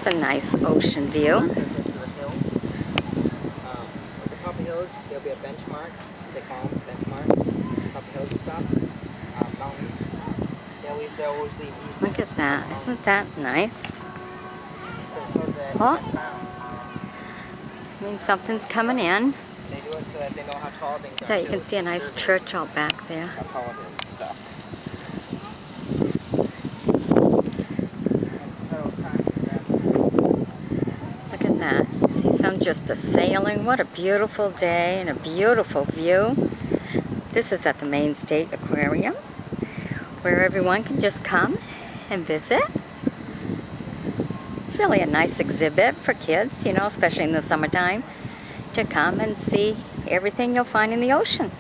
It's a nice ocean view. This is the hill. At the top of hills, there'll be a benchmark. They call them benchmarks. Top of hills and stuff. Mountains. They always leave these. Look at that. Isn't that nice? Oh. I mean, something's coming in. They do it so that they know how tall things are. Yeah, you can see a nice church out back there. How tall it is and stuff. Look at that. You see some just a-sailing. What a beautiful day and a beautiful view. This is at the Maine State Aquarium, where everyone can just come and visit. It's really a nice exhibit for kids, you know, especially in the summertime, to come and see everything you'll find in the ocean.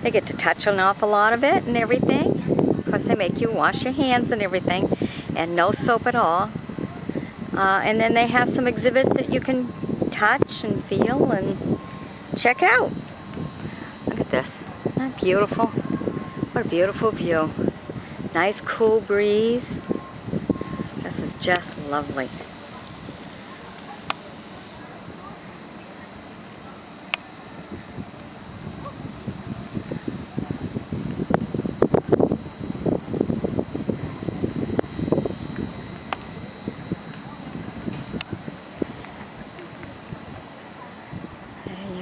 They get to touch an awful lot of it and everything. Of course, they make you wash your hands and everything, and no soap at all. And then they have some exhibits that you can touch and feel and check out. Look at this. Isn't that beautiful? What a beautiful view. Nice cool breeze. This is just lovely.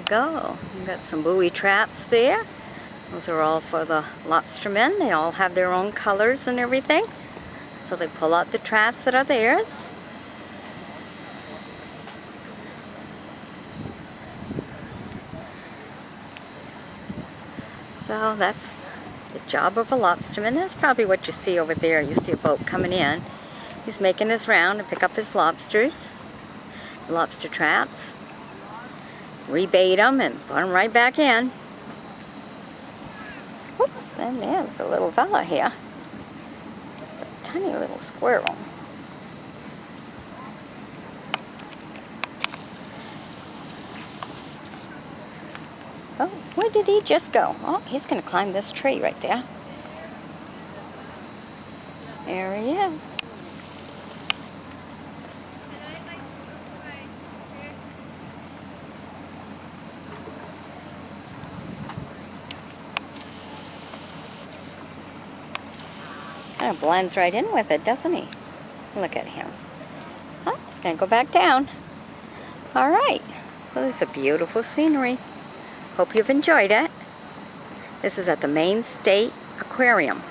Go. We've got some buoy traps there. Those are all for the lobstermen. They all have their own colors and everything. So they pull out the traps that are theirs. So that's the job of a lobsterman. That's probably what you see over there. You see a boat coming in. He's making his round to pick up his lobsters, lobster traps. Rebait them and put them right back in. Whoops, and there's a little fella here. It's a tiny little squirrel. Oh, where did he just go? Oh, he's going to climb this tree right there. There he is. Kind of blends right in with it, doesn't he? Look at him. Oh, he's going to go back down. All right. So this is a beautiful scenery. Hope you've enjoyed it. This is at the Maine State Aquarium.